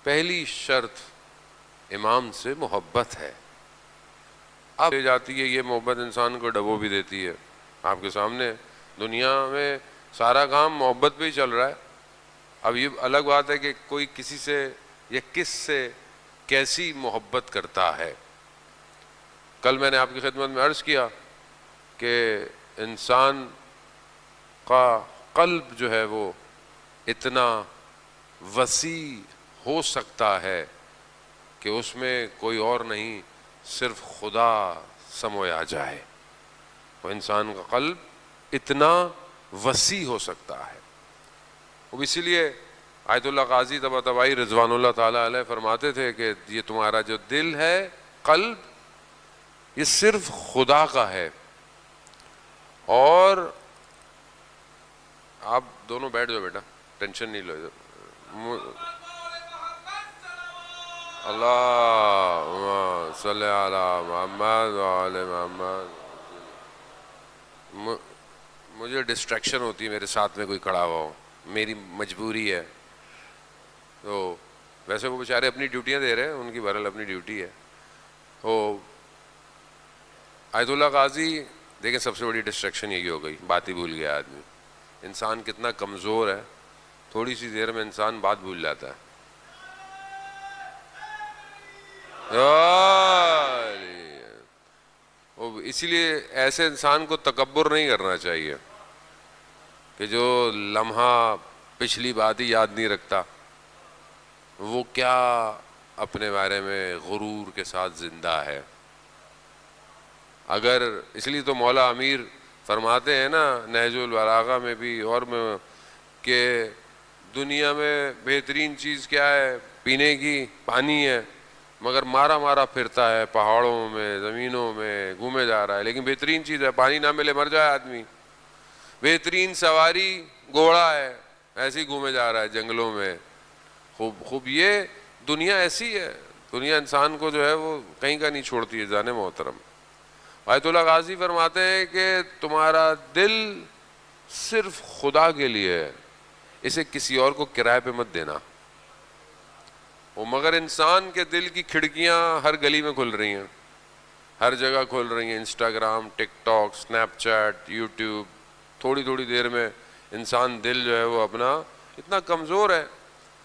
پہلی شرط امام سے محبت ہے. اب لے جاتی ہے یہ محبت انسان کو ڈبو بھی دیتی ہے. آپ کے سامنے دنیا میں سارا کام محبت پہ ہی چل رہا ہے. اب یہ الگ بات ہے کہ کوئی کسی سے یا کس سے کیسی محبت کرتا ہے. کل میں نے آپ کی خدمت میں عرض کیا کہ انسان کا قلب جو ہے وہ اتنا وسیع ہو سکتا ہے کہ اس میں کوئی اور نہیں صرف خدا سمویا جائے. وہ انسان کا قلب اتنا وسیع ہو سکتا ہے. وہ اسی لیے آیت اللہ قاضی طباطبائی رضوان اللہ تعالیٰ علیہ فرماتے تھے کہ یہ تمہارا جو دل ہے، قلب، یہ صرف خدا کا ہے. اور آپ دونوں بیٹھ جاؤ بیٹا، ٹینشن نہیں لو. اللہم صلی علی محمد وعلی محمد. مجھے ڈسٹریکشن ہوتی ہے میرے ساتھ میں کوئی کھڑا ہوا ہو، میری مجبوری ہے. تو ویسے وہ بیچارے اپنی ڈیوٹیاں دے رہے ہیں، ان کی بہرحال اپنی ڈیوٹی ہے. تو آیت اللہ قاضی دیکھیں سب سے بڑی ڈسٹریکشن یہی ہو گئی، بات ہی بھول گیا آدمی. انسان کتنا کمزور ہے، تھوڑی سی دیر میں انسان بات بھول جاتا ہے. اسی لیے ایسے انسان کو تکبر نہیں کرنا چاہیے کہ جو لمحہ پچھلی بات ہی یاد نہیں رکھتا، وہ کیا اپنے بارے میں غرور کے ساتھ زندہ ہے. اگر اس لیے تو مولا امیر فرماتے ہیں نا نہج البلاغہ میں بھی اور میں کہ دنیا میں بہترین چیز کیا ہے؟ پینے کی پانی ہے، مگر مارا مارا پھرتا ہے پہاڑوں میں زمینوں میں گھومے جا رہا ہے، لیکن بہترین چیز ہے پانی نہ ملے مر جائے آدمی. بہترین سواری گھوڑا ہے، ایسے ہی گھومے جا رہا ہے جنگلوں میں. خوب یہ دنیا ایسی ہے، دنیا انسان کو جو ہے وہ کہیں کا نہیں چھوڑتی ہے. جانے محترم آیت اللہ غازی فرماتے ہیں کہ تمہارا دل صرف خدا کے لیے ہے، اسے کسی اور کو کرائے پہ مت دینا. وہ مگر انسان کے دل کی کھڑکیاں ہر گلی میں کھل رہی ہیں، ہر جگہ کھل رہی ہیں. انسٹاگرام، ٹک ٹاک، سنیپ چیٹ، یوٹیوب. تھوڑی تھوڑی دیر میں انسان دل جو ہے وہ اپنا اتنا کمزور ہے.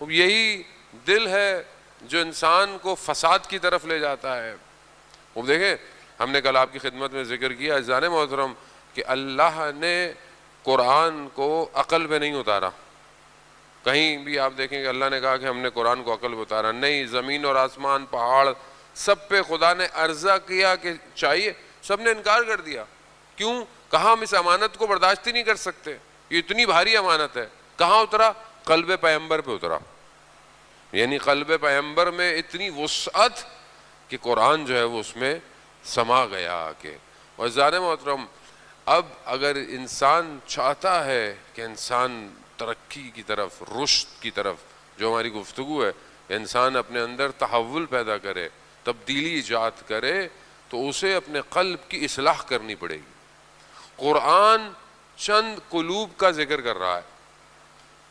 وہ یہی دل ہے جو انسان کو فساد کی طرف لے جاتا ہے. وہ دیکھیں ہم نے کل آپ کی خدمت میں ذکر کیا عزیزان محترم کہ اللہ نے قرآن کو عقل پہ نہیں اتارا. کہیں بھی آپ دیکھیں کہ اللہ نے کہا کہ ہم نے قرآن کو عقل پہ اتارا نہیں. زمین اور آسمان، پہاڑ، سب پہ خدا نے عرضہ کیا کہ چاہیے، سب نے انکار کر دیا. کیوں؟ کہا ہم اس امانت کو برداشت ہی نہیں کر سکتے، یہ اتنی بھاری امانت ہے. کہاں اترا؟ قلب پیغمبر پہ اترا. یعنی قلب پیغمبر میں اتنی وسعت کہ قرآن جو ہے وہ اس میں سما گیا آ کے. اور عزیزان محترم اب اگر انسان چاہتا ہے کہ انسان ترقی کی طرف، رشد کی طرف، جو ہماری گفتگو ہے، انسان اپنے اندر تحول پیدا کرے، تبدیلی ایجاد کرے، تو اسے اپنے قلب کی اصلاح کرنی پڑے گی. قرآن چند قلوب کا ذکر کر رہا ہے.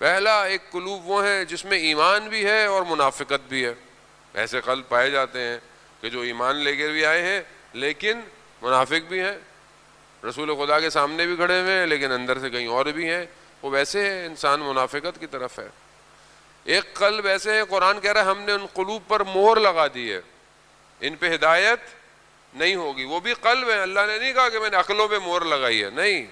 پہلا ایک قلوب وہ ہے جس میں ایمان بھی ہے اور منافقت بھی ہے. ایسے قلب پائے جاتے ہیں کہ جو ایمان لے کے بھی آئے ہیں لیکن منافق بھی ہیں، رسول خدا کے سامنے بھی کھڑے ہوئے ہیں لیکن اندر سے کہیں اور بھی ہیں. وہ ویسے ہے، انسان منافقت کی طرف ہے. ایک قلب ایسے ہے، قرآن کہہ رہا ہے ہم نے ان قلوب پر مہر لگا دی ہے، ان پہ ہدایت نہیں ہوگی. وہ بھی قلب ہے، اللہ نے نہیں کہا کہ میں نے عقلوں پہ مہر لگائی ہے، نہیں.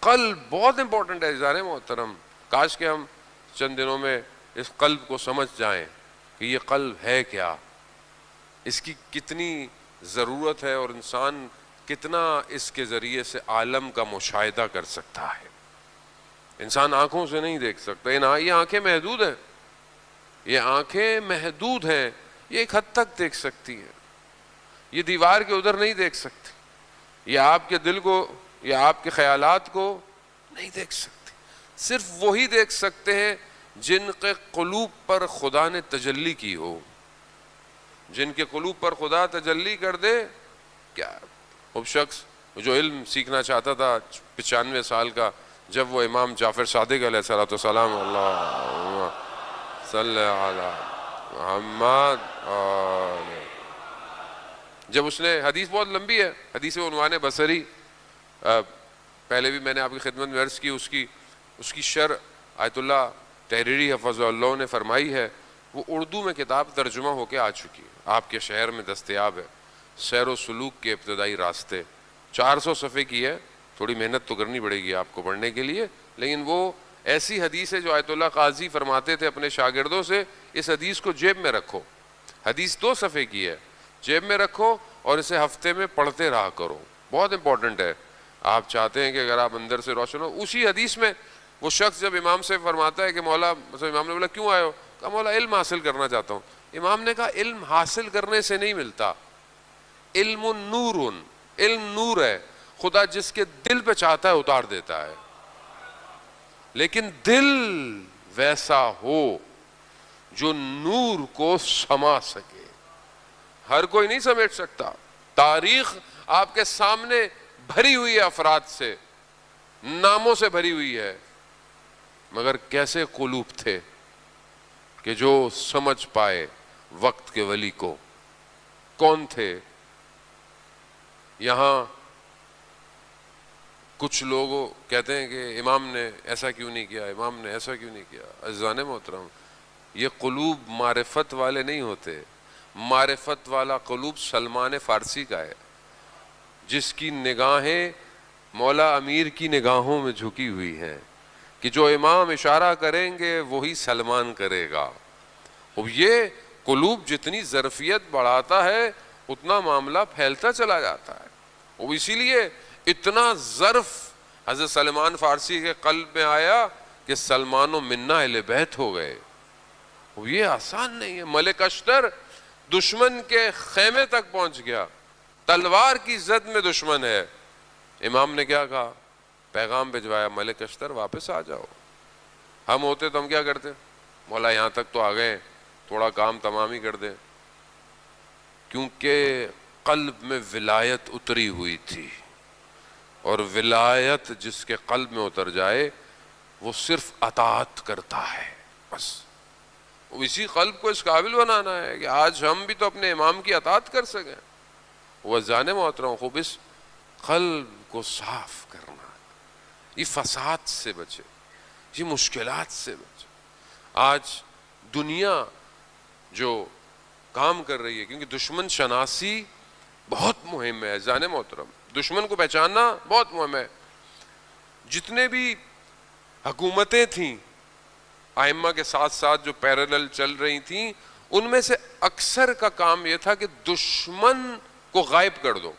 قلب بہت امپورٹنٹ ہے عزیزان محترم. کاش کہ ہم چند دنوں میں اس قلب کو سمجھ جائیں کہ یہ قلب ہے کیا، اس کی کتنی ضرورت ہے اور انسان کتنا اس کے ذریعے سے عالم کا مشاہدہ کر سکتا ہے. انسان آنکھوں سے نہیں دیکھ سکتا. یہ آنکھیں محدود ہیں، یہ آنکھیں محدود ہیں، یہ ایک حد تک دیکھ سکتی ہیں، یہ دیوار کے ادھر نہیں دیکھ سکتی، یہ آپ کے دل کو یا آپ کے خیالات کو نہیں دیکھ سکتی. صرف وہی دیکھ سکتے ہیں جن کے قلوب پر خدا نے تجلی کی ہو. جن کے قلوب پر خدا تجلی کر دے. کیا وہ شخص جو علم سیکھنا چاہتا تھا 95 سال کا، جب وہ امام جعفر صادق علیہ السلام اللہ صلی علی محمد جب اس نے حدیث بہت لمبی ہے، حدیث عنوان بصری، پہلے بھی میں نے آپ کی خدمت میں عرض کی، اس کی شرح آیت اللہ تحریری حفظ اللہ نے فرمائی ہے، وہ اردو میں کتاب ترجمہ ہو کے آ چکی ہے، آپ کے شہر میں دستیاب ہے، سیر و سلوک کے ابتدائی راستے، 400 صفحے کی ہے، تھوڑی محنت تو کرنی پڑے گی آپ کو پڑھنے کے لیے، لیکن وہ ایسی حدیث ہے جو آیت اللہ قاضی فرماتے تھے اپنے شاگردوں سے، اس حدیث کو جیب میں رکھو، حدیث 2 صفحے کی ہے، جیب میں رکھو اور اسے ہفتے میں پڑھتے رہا کرو، بہت امپورٹنٹ ہے۔ آپ چاہتے ہیں کہ اگر آپ اندر سے روشن ہو، اسی حدیث میں وہ شخص جب امام سے فرماتا ہے کہ مولا، مثلا امام نے بولا کیوں آئے ہو؟ کہا مولا علم حاصل کرنا چاہتا ہوں۔ امام نے کہا علم حاصل کرنے سے نہیں ملتا، علم نور، علم نور ہے، خدا جس کے دل پہ چاہتا ہے اتار دیتا ہے، لیکن دل ویسا ہو جو نور کو سما سکے، ہر کوئی نہیں سمیٹ سکتا۔ تاریخ آپ کے سامنے بھری ہوئی ہے افراد سے، ناموں سے بھری ہوئی ہے، مگر کیسے قلوب تھے کہ جو سمجھ پائے وقت کے ولی کو، کون تھے؟ یہاں کچھ لوگ کہتے ہیں کہ امام نے ایسا کیوں نہیں کیا، امام نے ایسا کیوں نہیں کیا۔ عزیزان محترم، یہ قلوب معرفت والے نہیں ہوتے، معرفت والا قلوب سلمان فارسی کا ہے، جس کی نگاہیں مولا امیر کی نگاہوں میں جھکی ہوئی ہیں کہ جو امام اشارہ کریں گے وہی سلمان کرے گا۔ اب یہ قلوب جتنی ظرفیت بڑھاتا ہے اتنا معاملہ پھیلتا چلا جاتا ہے، اب اسی لیے اتنا ظرف حضرت سلمان فارسی کے قلب میں آیا کہ سلمان و منا اہل بیت ہو گئے۔ اب یہ آسان نہیں ہے، ملک اشتر دشمن کے خیمے تک پہنچ گیا، تلوار کی زد میں دشمن ہے، امام نے کیا کہا؟ پیغام بھجوایا، ملک اشتر واپس آ جاؤ۔ ہم ہوتے تو ہم کیا کرتے؟ مولا یہاں تک تو آ گئے، تھوڑا کام تمام ہی کر دیں، کیونکہ قلب میں ولایت اتری ہوئی تھی، اور ولایت جس کے قلب میں اتر جائے وہ صرف اطاعت کرتا ہے بس۔ اسی قلب کو اس قابل بنانا ہے کہ آج ہم بھی تو اپنے امام کی اطاعت کر سکیں۔ وہ جانے محترم، خوب اس قلب کو صاف کرنا، یہ فساد سے بچے، یہ مشکلات سے بچے۔ آج دنیا جو کام کر رہی ہے، کیونکہ دشمن شناسی بہت مہم ہے جانے محترم، دشمن کو پہچاننا بہت مہم ہے۔ جتنے بھی حکومتیں تھیں ائمہ کے ساتھ ساتھ جو پیرالل چل رہی تھیں، ان میں سے اکثر کا کام یہ تھا کہ دشمن کو غائب کر دو،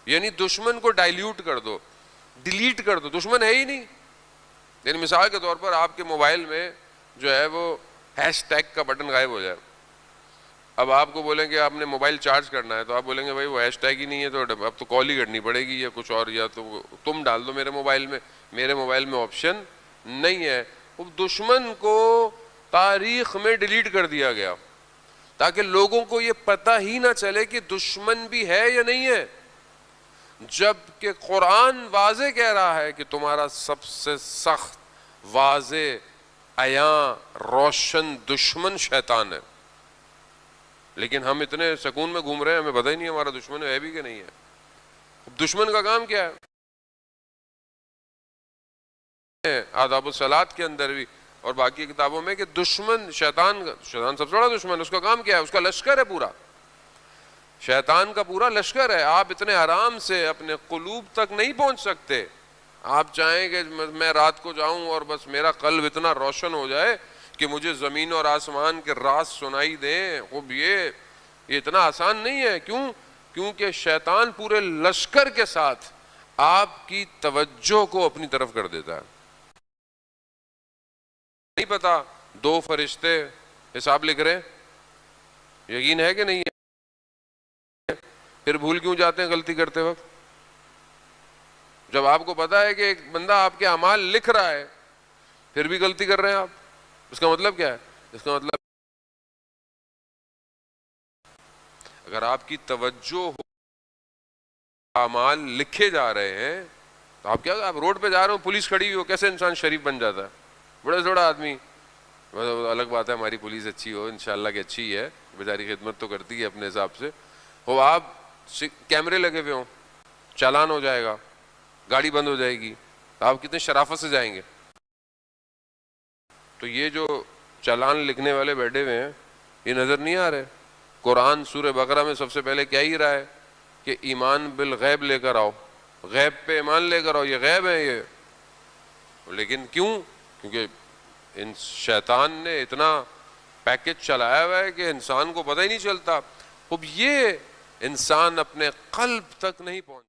یعنی دشمن کو ڈائلیوٹ کر دو، ڈیلیٹ کر دو، دشمن ہے ہی نہیں۔ یعنی مثال کے طور پر آپ کے موبائل میں جو ہے وہ ہیش ٹیگ کا بٹن غائب ہو جائے، اب آپ کو بولیں کہ آپ نے موبائل چارج کرنا ہے تو آپ بولیں گے بھائی وہ ہیش ٹیگ ہی نہیں ہے تو اب تو کال ہی کرنی پڑے گی یا کچھ اور، یا تو تم ڈال دو میرے موبائل میں آپشن نہیں ہے۔ وہ دشمن کو تاریخ میں ڈیلیٹ کر دیا گیا تاکہ لوگوں کو یہ پتہ ہی نہ چلے کہ دشمن بھی ہے یا نہیں ہے، جبکہ قرآن واضح کہہ رہا ہے کہ تمہارا سب سے سخت، واضح، عیاں، روشن دشمن شیطان ہے، لیکن ہم اتنے سکون میں گھوم رہے ہیں، ہمیں پتہ ہی نہیں ہمارا دشمن ہے بھی کہ نہیں ہے۔ دشمن کا کام کیا ہے؟ آداب الصلاۃ کے اندر بھی اور باقی کتابوں میں کہ دشمن شیطان سب سے بڑا دشمن، اس کا کام کیا ہے؟ اس کا لشکر ہے پورا، شیطان کا پورا لشکر ہے۔ آپ اتنے آرام سے اپنے قلوب تک نہیں پہنچ سکتے۔ آپ چاہیں کہ میں رات کو جاؤں اور بس میرا قلب اتنا روشن ہو جائے کہ مجھے زمین اور آسمان کے راز سنائی دیں، خوب یہ اتنا آسان نہیں ہے۔ کیونکہ شیطان پورے لشکر کے ساتھ آپ کی توجہ کو اپنی طرف کر دیتا ہے۔ نہیں پتا 2 فرشتے حساب لکھ رہے ہیں، یقین ہے کہ نہیں ہے؟ پھر بھول کیوں جاتے ہیں غلطی کرتے وقت؟ جب آپ کو پتا ہے کہ ایک بندہ آپ کے اعمال لکھ رہا ہے پھر بھی غلطی کر رہے ہیں آپ، اس کا مطلب کیا ہے؟ اس کا مطلب اگر آپ کی توجہ ہو، اعمال لکھے جا رہے ہیں تو آپ کیا، آپ روڈ پہ جا رہے ہو، پولیس کھڑی ہوئی ہو، کیسے انسان شریف بن جاتا ہے؟ بڑا تھوڑا آدمی الگ بات ہے ہماری پولیس اچھی ہو، انشاءاللہ کہ اچھی ہے، بیچاری خدمت تو کرتی ہے اپنے حساب سے، وہ آپ کیمرے لگے ہوئے ہوں، چالان ہو جائے گا، گاڑی بند ہو جائے گی، آپ کتنے شرافت سے جائیں گے؟ تو یہ جو چالان لکھنے والے بیٹھے ہوئے ہیں یہ نظر نہیں آ رہے؟ قرآن سورہ بقرہ میں سب سے پہلے کیا ہی رہا ہے کہ ایمان بالغیب لے کر آؤ، غیب پہ ایمان لے کر آؤ، یہ غیب ہے یہ. لیکن کیوں؟ کیونکہ ان شیطان نے اتنا پیکج چلایا ہوا ہے کہ انسان کو پتہ ہی نہیں چلتا. اب یہ انسان اپنے قلب تک نہیں پہنچ